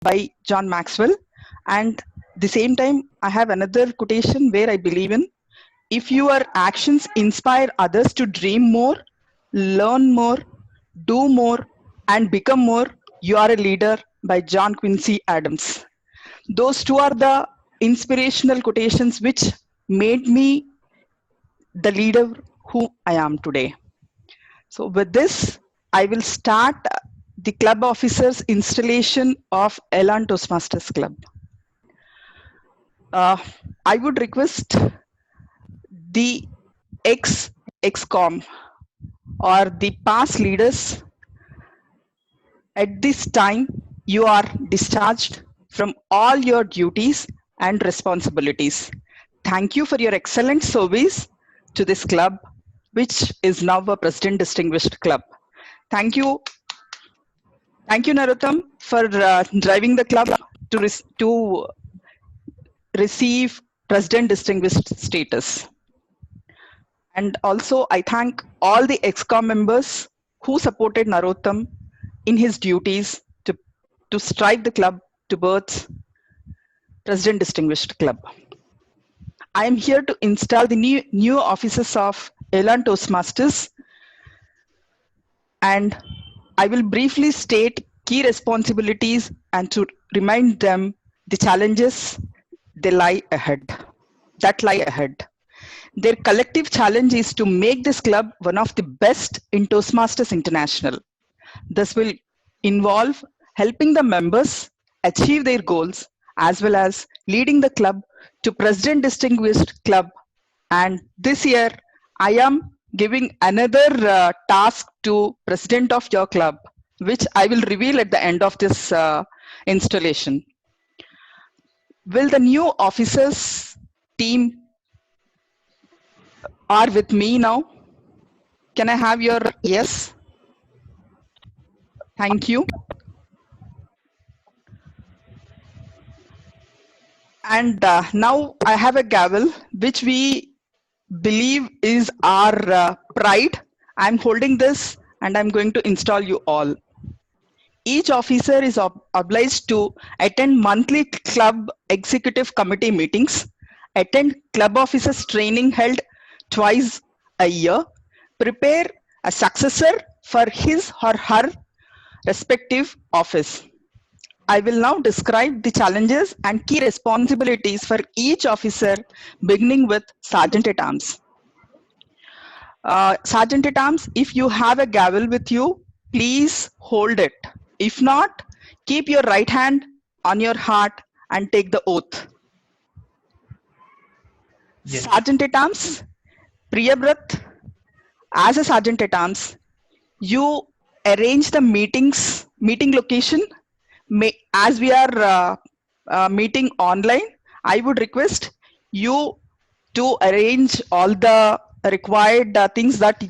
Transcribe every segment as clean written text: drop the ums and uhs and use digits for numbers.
by John Maxwell. And the same time, I have another quotation where I believe in: if your actions inspire others to dream more, learn more, do more, and become more, you are a leader, by John Quincy Adams. Those two are the inspirational quotations which made me the leader who I am today. So with this, I will start the club officers installation of Elan Toastmasters Club. I would request the ex-com or the past leaders. At this time, you are discharged from all your duties and responsibilities. Thank you for your excellent service to this club, which is now a President Distinguished Club. Thank you. Thank you, Narottam, for driving the club to receive President Distinguished status. And also, I thank all the EXCOM members who supported Narottam in his duties to strive the club towards President Distinguished Club. I am here to install the new officers of Elan Toastmasters, and I will briefly state key responsibilities and to remind them the challenges that lie ahead. Their collective challenge is to make this club one of the best in Toastmasters International. This will involve helping the members achieve their goals as well as leading the club to President Distinguished Club. And this year, I am giving another task to President of your club, which I will reveal at the end of this installation. Will the new officers team are with me now? Can I have your yes? Thank you. And now I have a gavel, which we believe is our pride. I'm holding this and I'm going to install you all. Each officer is obliged to attend monthly club executive committee meetings, attend club officers training held twice a year, prepare a successor for his or her respective office. I will now describe the challenges and key responsibilities for each officer, beginning with Sergeant at Arms. Sergeant at Arms, if you have a gavel with you, please hold it. If not, keep your right hand on your heart and take the oath. Yes. Sergeant at Arms, Priyabrat, as a Sergeant at Arms, you arrange the meeting location. As we are meeting online, I would request you to arrange all the required things that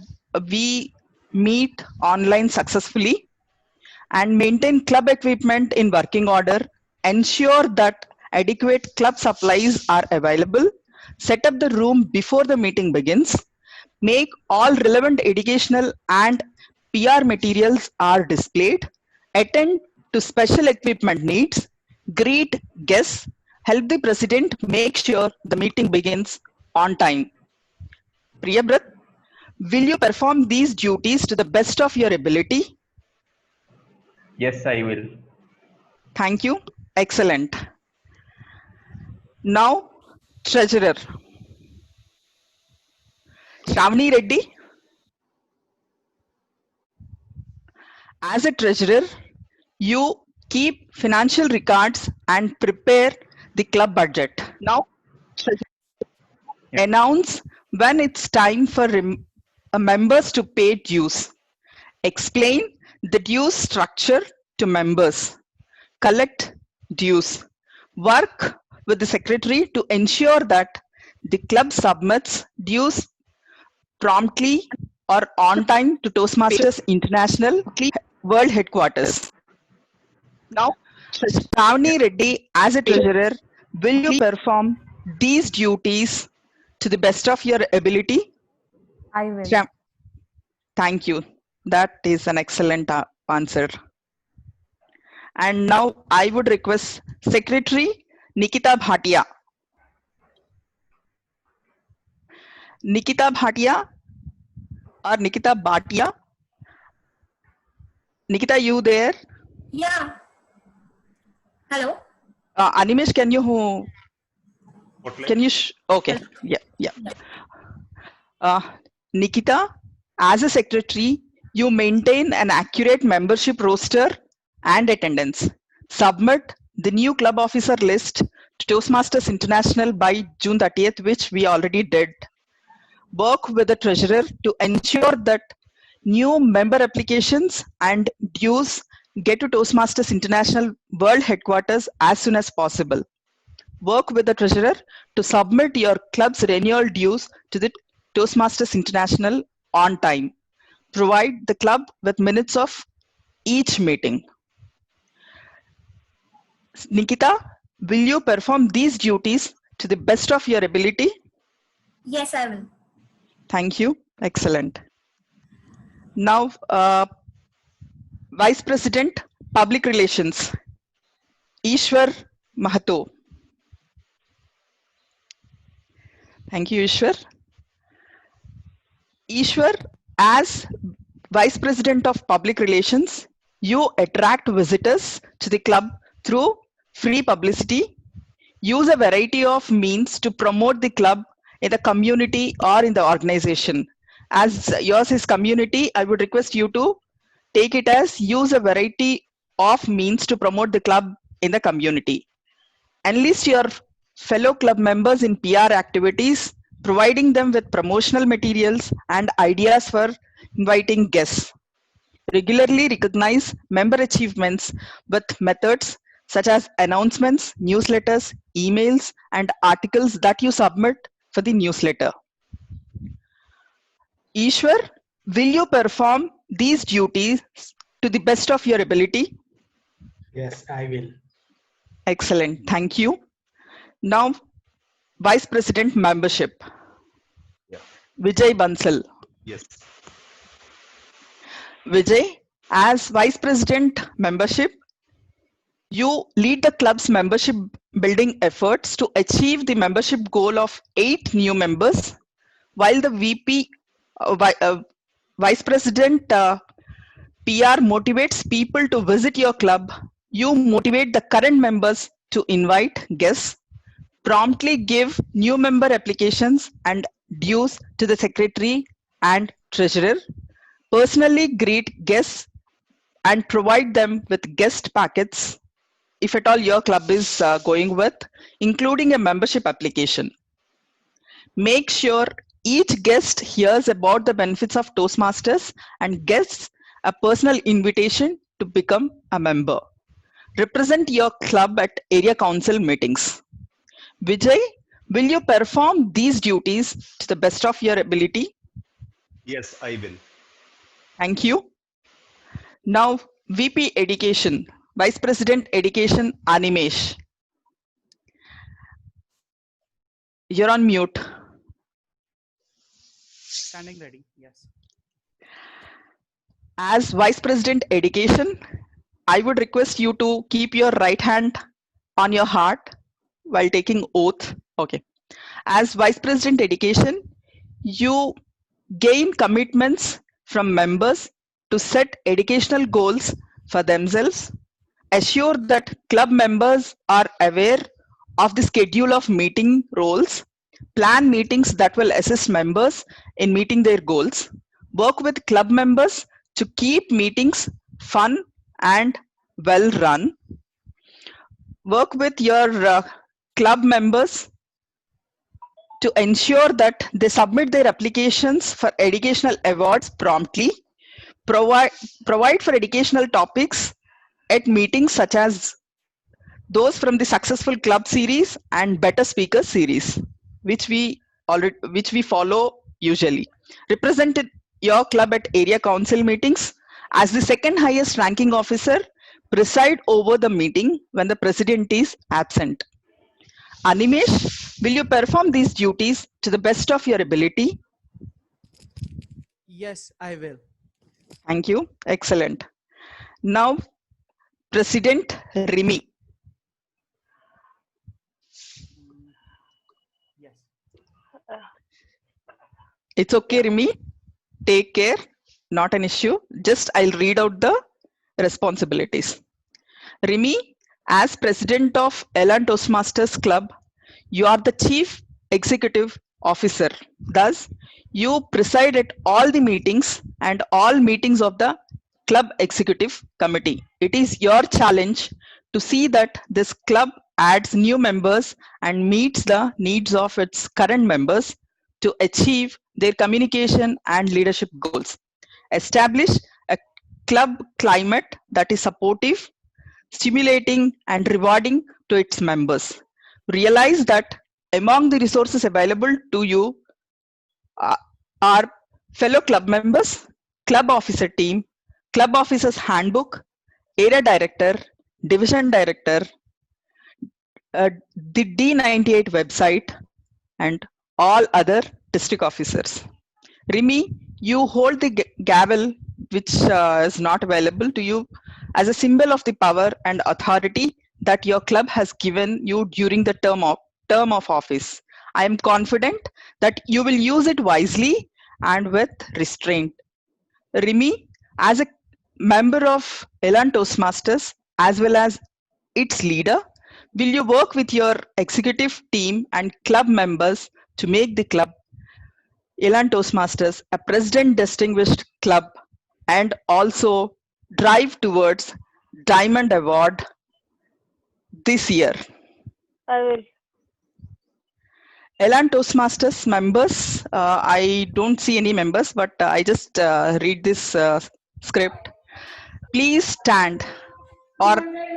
we meet online successfully, and maintain club equipment in working order. Ensure that adequate club supplies are available. Set up the room before the meeting begins. Make all relevant educational and PR materials are displayed. Attend to special equipment needs. Greet guests. Help the president make sure the meeting begins on time. Priyabrat, will you perform these duties to the best of your ability? Yes, I will. Thank you. Excellent. Now, Treasurer. Shravani Reddy. As a treasurer, you keep financial records and prepare the club budget. Now, announce when it's time for members to pay dues. Explain the dues structure to members. Collect dues. Work with the secretary to ensure that the club submits dues promptly or on time to Toastmasters International World Headquarters. Now, Shravani Reddy, as a treasurer, will you perform these duties to the best of your ability? I will. Thank you. That is an excellent answer. And now I would request Secretary Nikita Bhatia. Nikita Bhatia or Nikita Bhatia? Nikita, you there? Yeah. Hello. Animesh, can you okay, yeah. Nikita, as a secretary, you maintain an accurate membership roster and attendance. Submit the new club officer list to Toastmasters International by June 30th, which we already did. Work with the treasurer to ensure that new member applications and dues get to Toastmasters International World Headquarters as soon as possible. Work with the treasurer to submit your club's renewal dues to the Toastmasters International on time. Provide the club with minutes of each meeting. Nikita, will you perform these duties to the best of your ability? Yes, I will. Thank you. Excellent. Now, Vice President, Public Relations, Ishwar Mahato. Thank you, Ishwar. Ishwar, as Vice President of Public Relations, you attract visitors to the club through free publicity. Use a variety of means to promote the club in the community or in the organization. As yours is community, I would request you to take it as use a variety of means to promote the club in the community. Enlist your fellow club members in PR activities, providing them with promotional materials and ideas for inviting guests. Regularly recognize member achievements with methods such as announcements, newsletters, emails, and articles that you submit for the newsletter. Ishwar, will you perform these duties to the best of your ability? Yes, I will. Excellent. Thank you. Now, Vice President Membership. Yeah. Vijay Bansal. Yes. Vijay, as Vice President Membership, you lead the club's membership building efforts to achieve the membership goal of 8 new members, while the Vice President PR motivates people to visit your club. You motivate the current members to invite guests, promptly give new member applications and dues to the secretary and treasurer, personally greet guests and provide them with guest packets if at all your club is going with, including a membership application. Make sure each guest hears about the benefits of Toastmasters and gets a personal invitation to become a member. Represent your club at area council meetings. Vijay, will you perform these duties to the best of your ability? Yes, I will. Thank you. Now, VP Education, Vice President Education, Animesh. You're on mute. Standing ready, yes. As Vice President Education, I would request you to keep your right hand on your heart while taking oath. Okay. As Vice President Education, you gain commitments from members to set educational goals for themselves, assure that club members are aware of the schedule of meeting roles, plan meetings that will assist members in meeting their goals, work with club members to keep meetings fun and well run, work with your club members to ensure that they submit their applications for educational awards promptly, provide for educational topics at meetings such as those from the successful club series and better speaker series, which we follow usually. Represented your club at area council meetings as the second highest ranking officer, preside over the meeting when the president is absent. Animesh, will you perform these duties to the best of your ability? Yes, I will. Thank you. Excellent. Now, President Rimi. Yes. It's okay, Rimi. Take care. Not an issue. Just I'll read out the responsibilities. Rimi, as president of Elan Toastmasters Club, you are the chief executive officer. Thus, you preside at all the meetings and all meetings of the club executive committee. It is your challenge to see that this club adds new members and meets the needs of its current members to achieve their communication and leadership goals. Establish a club climate that is supportive, stimulating, and rewarding to its members. Realize that among the resources available to you uh, are fellow club members, club officer team, club officers handbook, area director, division director, the D98 website, and all other district officers. Rimi, you hold the gavel, which is not available to you, as a symbol of the power and authority that your club has given you during the term of office. I am confident that you will use it wisely and with restraint. Rimi, as a member of Elan Toastmasters as well as its leader, will you work with your executive team and club members to make the club Elan Toastmasters a president distinguished club and also drive towards Diamond Award this year? I will. Elan Toastmasters members, I don't see any members, but I just read this script. Please stand or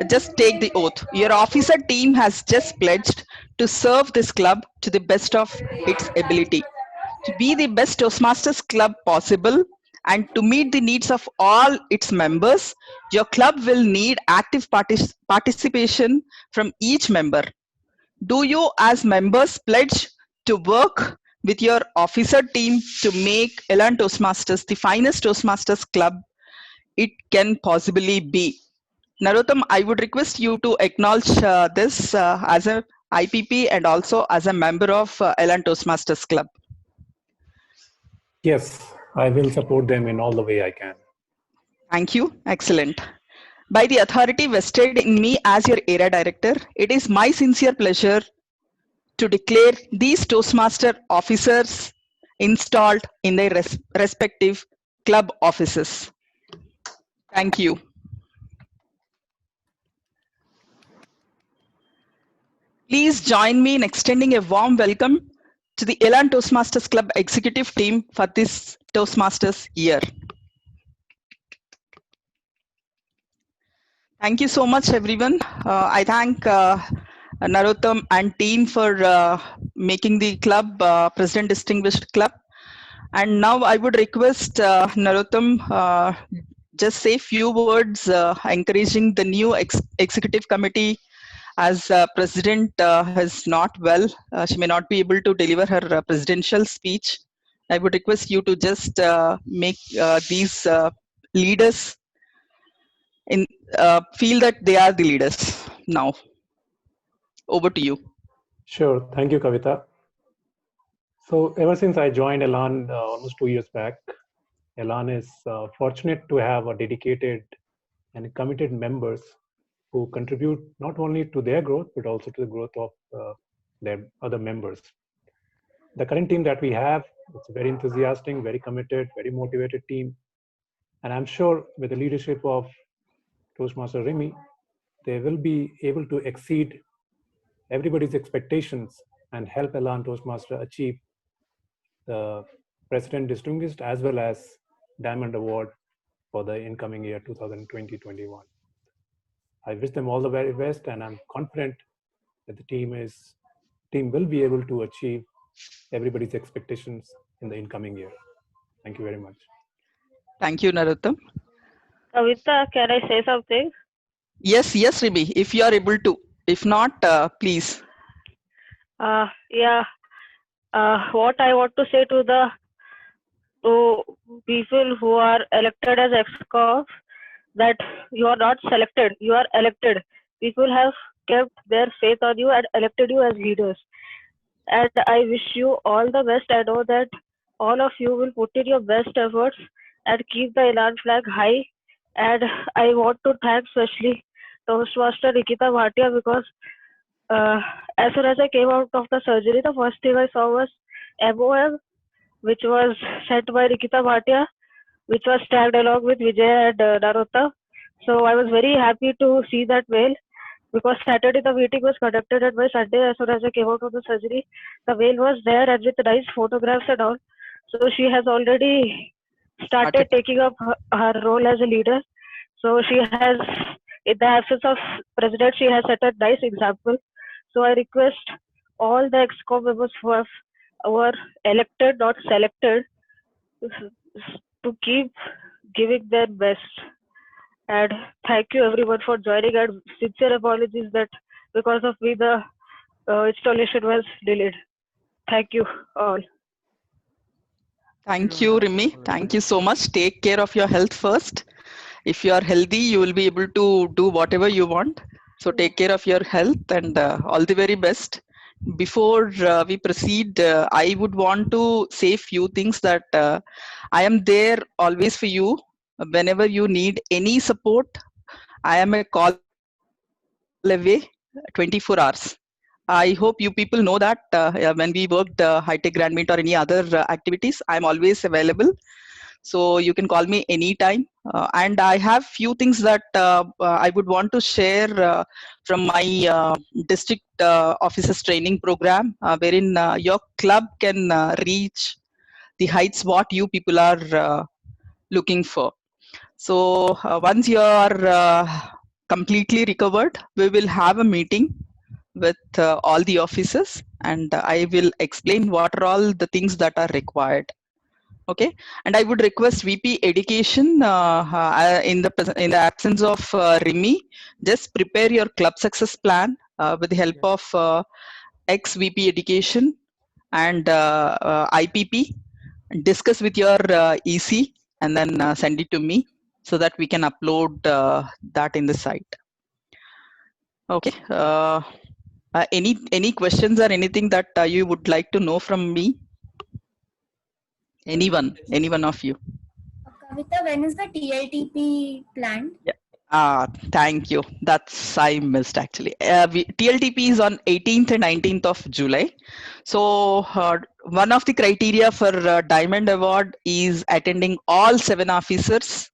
just take the oath. Your officer team has just pledged to serve this club to the best of its ability, to be the best Toastmasters club possible, and to meet the needs of all its members. Your club will need active participation from each member. Do you, as members, pledge to work with your officer team to make Elan Toastmasters the finest Toastmasters club it can possibly be? Narottam, I would request you to acknowledge this as a IPP and also as a member of Elan Toastmasters Club. Yes, I will support them in all the way I can. Thank you. Excellent. By the authority vested in me as your area director, it is my sincere pleasure to declare these Toastmaster officers installed in their respective club offices. Thank you. Please join me in extending a warm welcome to the Elan Toastmasters Club executive team for this Toastmasters year. Thank you so much, everyone. I thank Narottam and team for making the club President Distinguished Club. And now I would request Narottam just say few words encouraging the new executive committee. As President is not well, she may not be able to deliver her presidential speech. I would request you to just make these leaders feel that they are the leaders now. Over to you. Sure. Thank you, Kavita. So ever since I joined Elan almost 2 years back, Elan is fortunate to have a dedicated and committed members who contribute not only to their growth, but also to the growth of their other members. The current team that we have, it's a very enthusiastic, very committed, very motivated team. And I'm sure with the leadership of Toastmaster Rimi, they will be able to exceed everybody's expectations and help Elan Toastmaster achieve the President Distinguished as well as Diamond Award for the incoming year 2020-21. I wish them all the very best, and I'm confident that the team will be able to achieve everybody's expectations in the incoming year. Thank you very much. Thank you, Narottam. Kavita, can I say something? Yes, Rimi, if you are able to. If not, please. Yeah. What I want to say to people who are elected as ExCof, that you are not selected, you are elected. People have kept their faith on you and elected you as leaders. And I wish you all the best. I know that all of you will put in your best efforts and keep the Elan flag high. And I want to thank especially Toastmaster Nikita Bhatia, because as soon as I came out of the surgery, the first thing I saw was MOM, which was sent by Nikita Bhatia, which was tagged along with Vijay and Narotta. So I was very happy to see that mail, because Saturday the meeting was conducted and by Sunday, as soon as I came out of the surgery, the mail was there and with nice photographs and all. So she has already started taking up her role as a leader. So she has, in the absence of president, she has set a nice example. So I request all the ExCom members who were elected, not selected, to keep giving their best. And thank you everyone for joining, and sincere apologies that because of me the installation was delayed. Thank you all. Thank you, Rimi. Thank you so much. Take care of your health first. If you are healthy, you will be able to do whatever you want. So take care of your health, and all the very best. Before we proceed, I would want to say few things that I am there always for you. Whenever you need any support, I am a call away 24 hours. I hope you people know that when we worked High-Tech Grand Meet or any other activities, I'm always available. So you can call me anytime. And I have few things that I would want to share from my district officers training program, wherein your club can reach the heights what you people are looking for. So once you are completely recovered, we will have a meeting with all the officers, and I will explain what are all the things that are required. Okay, and I would request VP Education in the absence of Rimi, just prepare your club success plan with the help of ex VP Education and IPP. Discuss with your EC and then send it to me so that we can upload that in the site. Okay. Any questions or anything that you would like to know from me? Any one of you? Kavita, when is the TLTP planned? Yeah. Thank you. That's I missed actually. TLTP is on 18th and 19th of July. So one of the criteria for Diamond Award is attending all 7 officers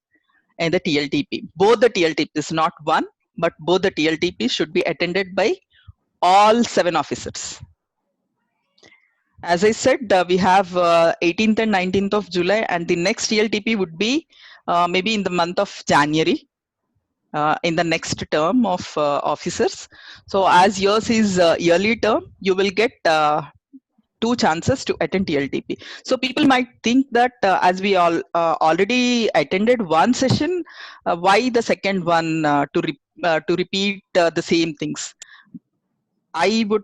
in the TLTP. Both the TLTPs, not one, but both the TLTP should be attended by all 7 officers. As I said, we have 18th and 19th of July, and the next TLTP would be maybe in the month of January, in the next term of officers. So as yours is yearly term, you will get 2 chances to attend TLTP. So people might think that as we all already attended one session, why the second one to repeat the same things? I would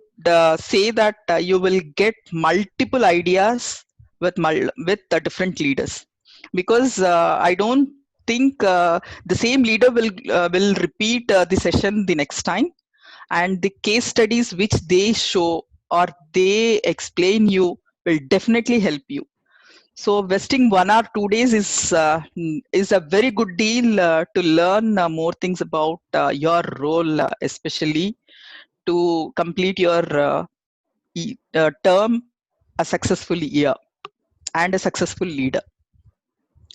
say that you will get multiple ideas with different leaders, because I don't think the same leader will repeat the session the next time, and the case studies which they show or they explain you will definitely help you. So wasting 1 or 2 days is a very good deal to learn more things about your role, especially to complete your term a successful year and a successful leader.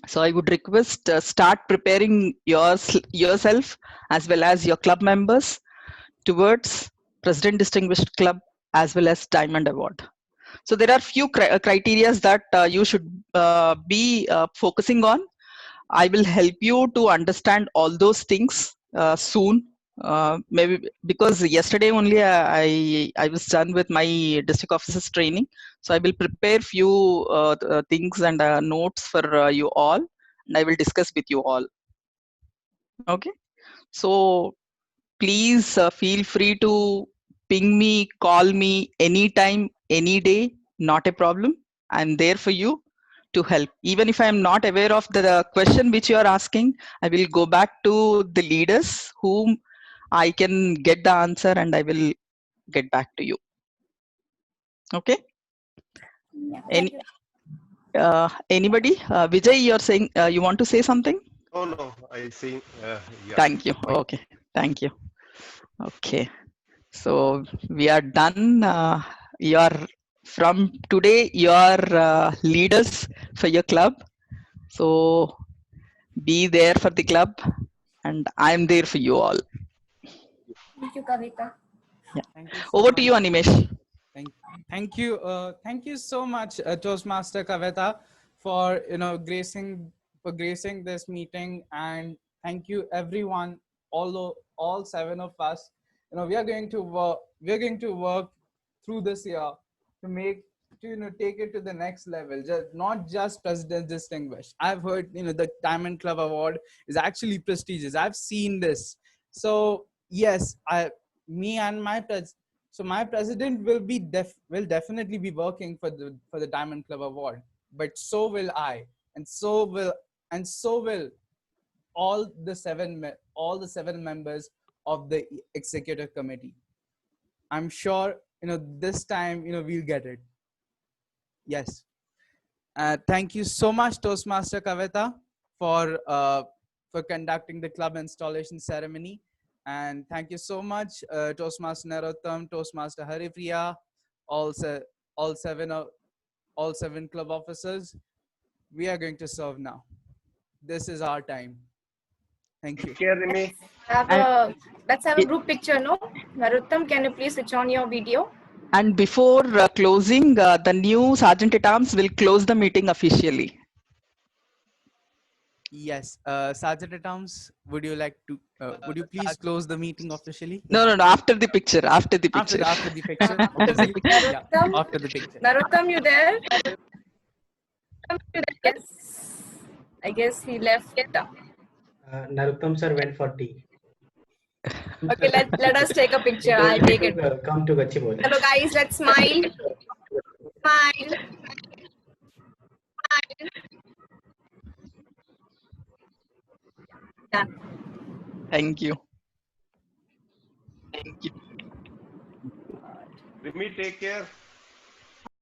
So I would request start preparing yourself as well as your club members towards President Distinguished Club as well as Diamond Award. So there are few criteria that you should be focusing on. I will help you to understand all those things soon. Maybe because yesterday only I was done with my district officers training, so I will prepare few things and notes for you all, and I will discuss with you all. Okay, so please feel free to ping me, call me anytime, any day, not a problem. I'm there for you to help. Even if I am not aware of the question which you are asking, I will go back to the leaders whom I can get the answer and I will get back to you. Okay. Yeah, Any, thank you. anybody? Vijay, you're saying you want to say something? Oh no, I see. Yeah. Thank you. Okay. Thank you. Okay. So we are done. You are from today. You are leaders for your club. So be there for the club, and I'm there for you all. Thank you, Kavita. Thank you so Over much. to you, Animesh. Thank you so much, Toastmaster Kavita, for gracing this meeting, and thank you everyone, all 7 of us. We are going to work. We are going to work through this year to take it to the next level. Not just President Distinguished. I've heard the Diamond Club Award is actually prestigious. I've seen this. So yes, me and my so my president will definitely be working for the Diamond Club Award, but so will I, and so will all the seven members of the executive committee. I'm sure this time we'll get it. Yes. Thank you so much, Toastmaster Kavita, for conducting the club installation ceremony. And thank you so much, Toastmaster Narottam, Toastmaster Haripriya, all seven club officers. We are going to serve now. This is our time. Thank you. Take care, Rimi. Let's have a group picture, no? Narottam, can you please switch on your video? And before closing, the new Sergeant at Arms will close the meeting officially. Yes, Sergeant at Arms, would you please close the meeting officially? No. After the picture. After the picture. After the picture. After the picture. Yeah, after the picture. Narottam, you there? Yes. I guess he left. Narottam sir went for tea. Okay, let us take a picture. I'll take it. Come to Gachibowli. Hello guys, let's smile. Smile. Done. Thank you. Rimi, take care.